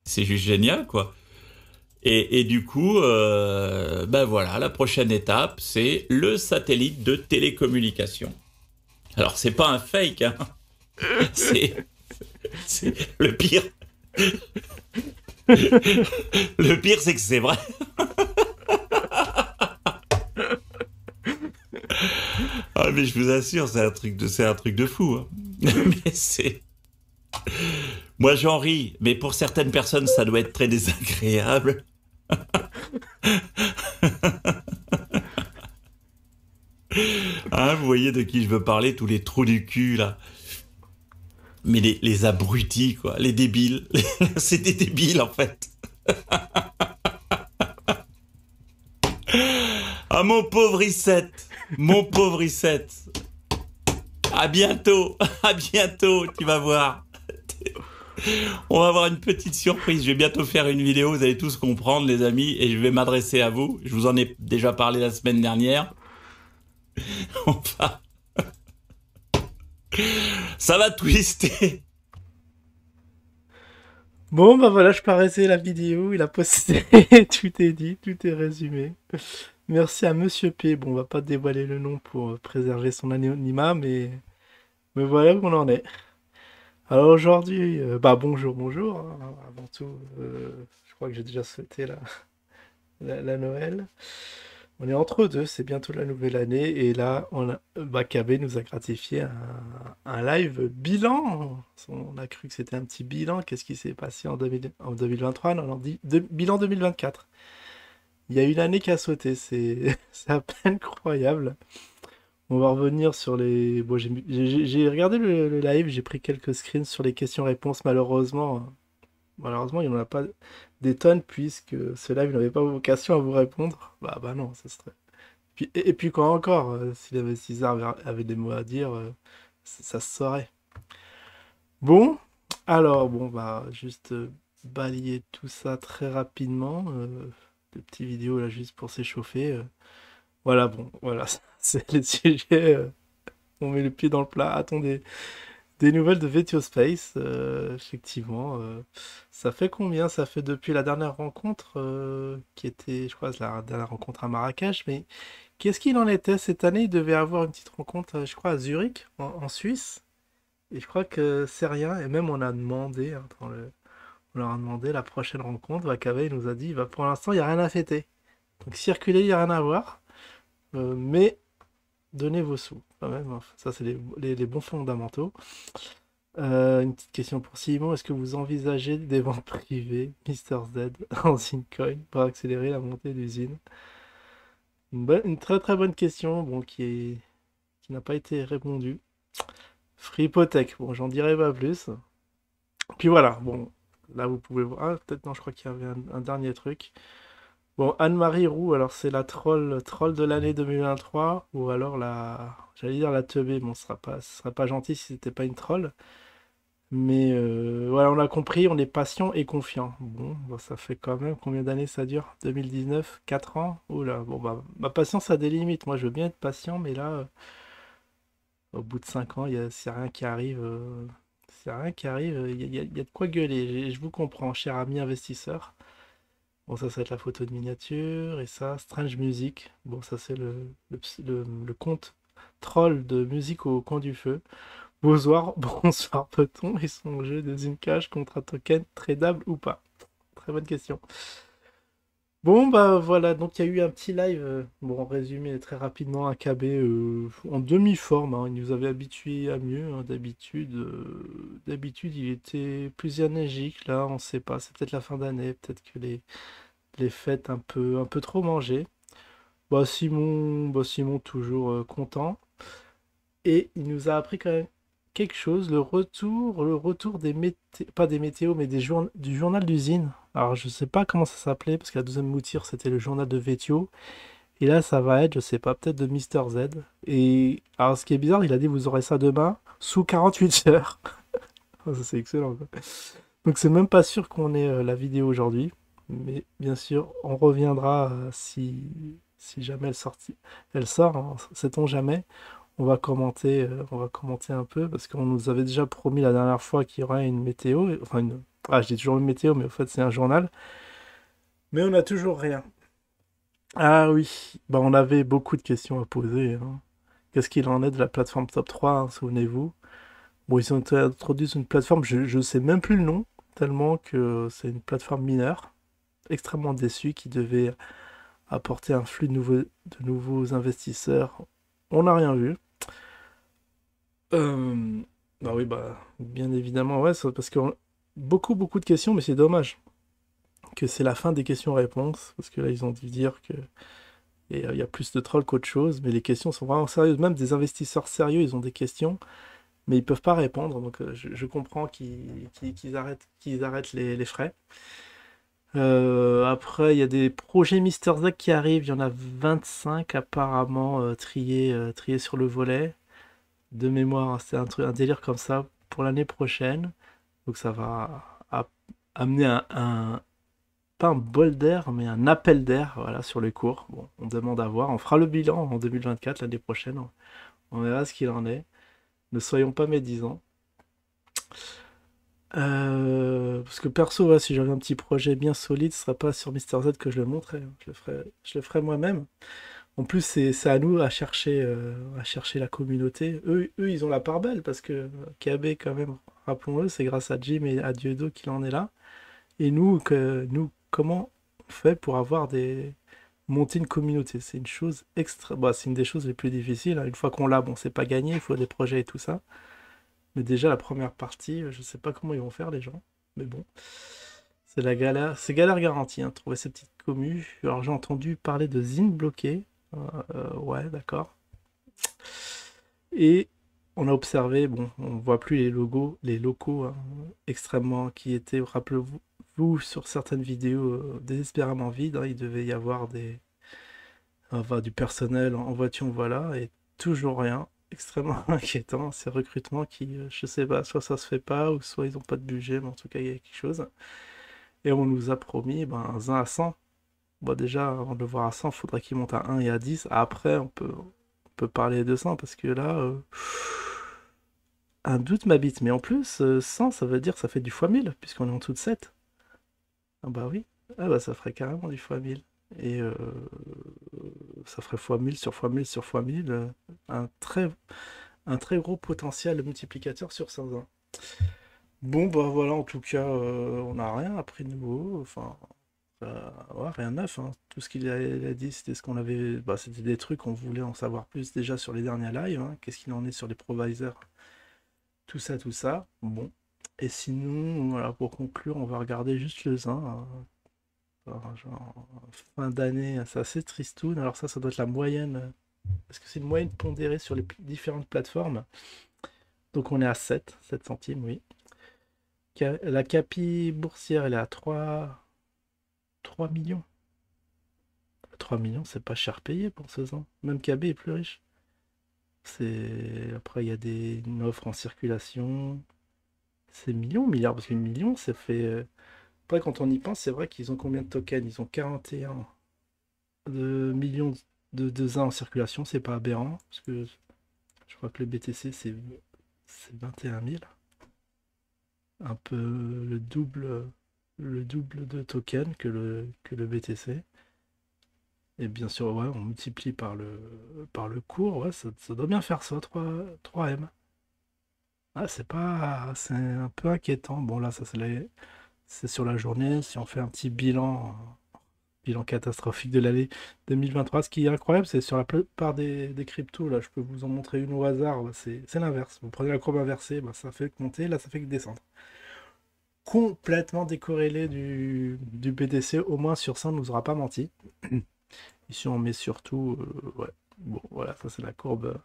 c'est juste génial, quoi. Et du coup, ben voilà, la prochaine étape, c'est le satellite de télécommunication. Alors, c'est pas un fake, hein. C'est, c'est le pire. Le pire, c'est que c'est vrai. Ah, mais je vous assure, c'est un truc de fou, hein. Mais c'est, moi j'en ris, mais pour certaines personnes, ça doit être très désagréable. Hein, vous voyez de qui je veux parler, tous les trous du cul, là. Mais les abrutis, quoi, les débiles. C'est des débiles, en fait. Ah, mon pauvre Issette. Mon pauvre Issette. À bientôt. À bientôt, tu vas voir. On va avoir une petite surprise. Je vais bientôt faire une vidéo, vous allez tous comprendre, les amis, et je vais m'adresser à vous. Je vous en ai déjà parlé la semaine dernière. Enfin, ça va twister. Bon, bah voilà, je paraissais la vidéo, il a posté, tout est dit, tout est résumé. Merci à Monsieur P. Bon, on va pas dévoiler le nom pour préserver son anonymat, mais voilà où on en est. Alors aujourd'hui, bah bonjour, bonjour, hein, avant tout, je crois que j'ai déjà souhaité la Noël. On est entre deux, c'est bientôt la nouvelle année, et là, bah, KB nous a gratifié un live bilan. On a cru que c'était un petit bilan, qu'est-ce qui s'est passé en 2023, non, on dit bilan 2024. Il y a une année qui a sauté, c'est c'est à peine croyable. On va revenir sur les... Bon, j'ai regardé le live, j'ai pris quelques screens sur les questions-réponses, malheureusement, il n'y en a pas des tonnes, puisque ce live n'avait pas vocation à vous répondre. Bah non, ça serait... Et puis quoi encore, si l'investisseur avait des mots à dire, ça se saurait. Bon, alors, bon, bah, juste balayer tout ça très rapidement. De petites vidéos là, juste pour s'échauffer. Voilà, bon, voilà, c'est le sujet. On met le pied dans le plat. Attendez, des nouvelles de Vetio Space, effectivement. Ça fait combien? Ça fait depuis la dernière rencontre, qui était, je crois, la dernière rencontre à Marrakech, mais qu'est-ce qu'il en était cette année? Il devait avoir une petite rencontre, je crois, à Zurich, en Suisse. Et je crois que c'est rien. Et même on a demandé, hein, on leur a demandé la prochaine rencontre. Wakabe il nous a dit, bah, pour l'instant, il n'y a rien à fêter. Donc circuler, il n'y a rien à voir. Mais donnez vos sous, quand même, hein. Ça, c'est les bons fondamentaux. Une petite question pour Simon. Est-ce que vous envisagez des ventes privées, Mister Z, en Zincoin, pour accélérer la montée d'usine? Une très très bonne question, bon, qui n'a pas été répondue. Free Hypothèque, bon, j'en dirai pas plus. Puis voilà, bon, là vous pouvez voir. Ah, peut-être non, je crois qu'il y avait un dernier truc. Bon, Anne-Marie Roux, alors c'est la troll de l'année 2023, ou alors j'allais dire la teubée, bon, ce serait pas gentil si c'était pas une troll. Mais voilà, on a compris, on est patient et confiant. Bon, bah, ça fait quand même combien d'années ça dure? 2019, 4 ans? Oula, bon, bah, ma patience a des limites. Moi, je veux bien être patient, mais là, au bout de 5 ans, s'il n'y a rien qui arrive, s'il y a rien qui arrive, il y a de quoi gueuler. Je vous comprends, cher ami investisseur. Bon, ça va être la photo de miniature, et ça, Strange Music. Bon, ça, c'est le compte troll de musique au coin du feu. Bonsoir, bonsoir peut-on et son jeu de Zincash contre un token tradable ou pas? Très bonne question. Bon bah voilà, donc il y a eu un petit live, bon en résumé très rapidement, un KB en demi-forme, hein. Il nous avait habitués à mieux, hein, d'habitude il était plus énergique, là on sait pas, c'est peut-être la fin d'année, peut-être que les fêtes un peu trop mangées. Simon toujours content. Et il nous a appris quand même quelque chose, le retour pas des météos, mais du journal d'usine. Alors je sais pas comment ça s'appelait, parce que la deuxième mouture c'était le journal de Vétio. Et là ça va être, je sais pas, peut-être de Mister Z. Et alors ce qui est bizarre, il a dit vous aurez ça demain, sous 48 heures. Oh, ça c'est excellent, quoi. Donc c'est même pas sûr qu'on ait la vidéo aujourd'hui. Mais bien sûr, on reviendra si jamais elle sort, hein, sait-on jamais. On va commenter un peu parce qu'on nous avait déjà promis la dernière fois qu'il y aurait une météo, enfin Ah, je dis toujours météo, mais au fait, c'est un journal. Mais on n'a toujours rien. Ah oui, bah, on avait beaucoup de questions à poser, hein. Qu'est-ce qu'il en est de la plateforme Top 3, hein, souvenez-vous? Bon, ils ont introduit une plateforme, je ne sais même plus le nom, tellement que c'est une plateforme mineure, extrêmement déçue, qui devait apporter un flux de nouveaux investisseurs. On n'a rien vu. Euh, Bah oui, bah, bien évidemment, ouais, parce que beaucoup de questions, mais c'est dommage que c'est la fin des questions-réponses, parce que là, ils ont dû dire que il y a plus de trolls qu'autre chose, mais les questions sont vraiment sérieuses. Même des investisseurs sérieux, ils ont des questions, mais ils peuvent pas répondre, donc je comprends qu'ils arrêtent les frais. Après, il y a des projets Mister Zack qui arrivent, il y en a 25 apparemment triés sur le volet. De mémoire, hein, c'est un délire comme ça pour l'année prochaine. Donc ça va amener pas un bol d'air, mais un appel d'air, voilà, sur les cours. Bon, on demande à voir. On fera le bilan en 2024, l'année prochaine. On verra ce qu'il en est. Ne soyons pas médisants. Parce que perso, ouais, si j'avais un petit projet bien solide, ce serait pas sur Mister Z que je le montrais, hein. Je le ferais moi-même. En plus, c'est à nous à chercher la communauté. Eux, ils ont la part belle parce que KB, quand même, rappelons-le, c'est grâce à Jim et à Dieudo qu'il en est là. Et nous, comment on fait pour monter une communauté? C'est une chose extra, bah, c'est une des choses les plus difficiles, hein. Une fois qu'on l'a, bon, c'est pas gagné, il faut des projets et tout ça. Mais déjà, la première partie, je sais pas comment ils vont faire, les gens. Mais bon, c'est la galère. C'est galère garantie, hein, trouver ces petites communes. Alors, j'ai entendu parler de Zine bloqué. Ouais, d'accord. Et on a observé, bon, on voit plus les locaux, hein, extrêmement qui étaient, rappelez-vous, sur certaines vidéos désespérément vides, hein. Il devait y avoir enfin, du personnel en voiture, voilà, et toujours rien. Extrêmement inquiétant, ces recrutements qui, je sais pas, soit ça se fait pas, ou soit ils ont pas de budget, mais en tout cas, il y a quelque chose. Et on nous a promis ben, un Zin à 100. Bon, déjà, avant de le voir à 100, il faudrait qu'il monte à 1 et à 10. Après, on peut parler de 100 parce que là, un doute m'habite. Mais en plus, 100, ça veut dire que ça fait du fois 1000, puisqu'on est en dessous de 7. Ah bah oui. Ah bah ça ferait carrément du fois 1000. Et ça ferait fois 1000 sur fois 1000 sur fois 1000. Un très gros potentiel multiplicateur sur 5 ans. Bon, bah voilà, en tout cas, on n'a rien appris de nouveau. Enfin, ouais, rien de neuf, hein. Tout ce qu'il a dit, c'était ce qu'on avait. Bah, c'était des trucs, on voulait en savoir plus déjà sur les derniers lives, hein. Qu'est-ce qu'il en est sur les provisors? Tout ça, tout ça. Bon. Et sinon, voilà, pour conclure, on va regarder juste le Zin, hein. Genre, fin d'année, c'est assez tristoun. Alors ça doit être la moyenne. Parce que c'est une moyenne pondérée sur les différentes plateformes. Donc on est à 7 centimes, oui. La capi boursière, elle est à 3 millions. 3 millions, c'est pas cher payé pour 16 ans. Même KB est plus riche. Après, il y a une offre en circulation. C'est millions, milliards, parce qu'une million, ça fait. Après, quand on y pense, c'est vrai qu'ils ont combien de tokens? Ils ont 41 millions de ZA en circulation, c'est pas aberrant, parce que je crois que le BTC, c'est 21 000. Un peu le double de tokens que le BTC. Et bien sûr, ouais, on multiplie par le cours, ouais, ça doit bien faire ça, 3M. Ah, c'est un peu inquiétant. Bon, là, ça, c'est sur la journée. Si on fait un petit bilan catastrophique de l'année 2023, ce qui est incroyable, c'est sur la plupart des cryptos, là, je peux vous en montrer une au hasard, bah, c'est l'inverse. Vous prenez la courbe inversée, bah, ça fait que monter, là, ça fait que descendre. Complètement décorrélé du BTC, au moins sur ça, on ne nous aura pas menti. Ici, on met surtout, ouais, bon, voilà, ça c'est la courbe.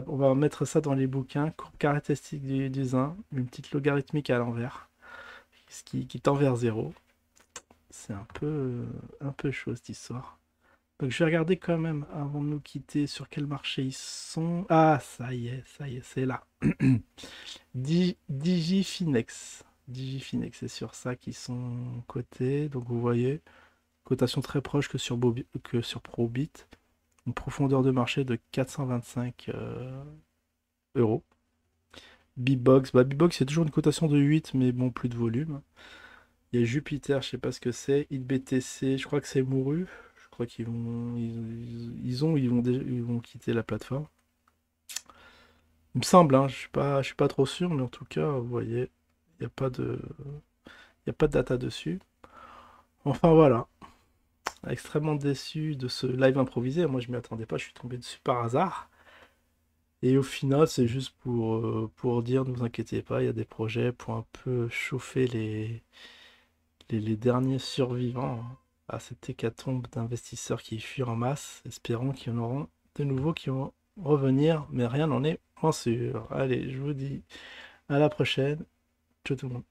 On va mettre ça dans les bouquins. Courbe caractéristique du Zin, une petite logarithmique à l'envers, qui tend vers 0. C'est un peu chaud cette histoire. Donc je vais regarder quand même avant de nous quitter sur quel marché ils sont. Ah, ça y est, c'est là. Digifinex. Digifinex, c'est sur ça qu'ils sont cotés. Donc vous voyez, cotation très proche que sur Probit. Une profondeur de marché de 425 euros. Bbox, bah Bbox, il y a toujours une cotation de 8, mais bon, plus de volume. Il y a Jupiter, je sais pas ce que c'est. ItBTC, je crois que c'est mouru. Je crois qu'ils vont, ils vont quitter la plateforme. Il me semble, hein, je suis pas trop sûr, mais en tout cas, vous voyez, il n'y a pas de, il y a pas de data dessus. Enfin voilà, extrêmement déçu de ce live improvisé. Moi, je m'y attendais pas, je suis tombé dessus par hasard. Et au final, c'est juste pour dire, ne vous inquiétez pas, il y a des projets pour un peu chauffer les derniers survivants à cette hécatombe d'investisseurs qui fuient en masse, espérant qu'il y en auront de nouveaux qui vont revenir, mais rien n'en est moins sûr. Allez, je vous dis à la prochaine. Ciao tout le monde.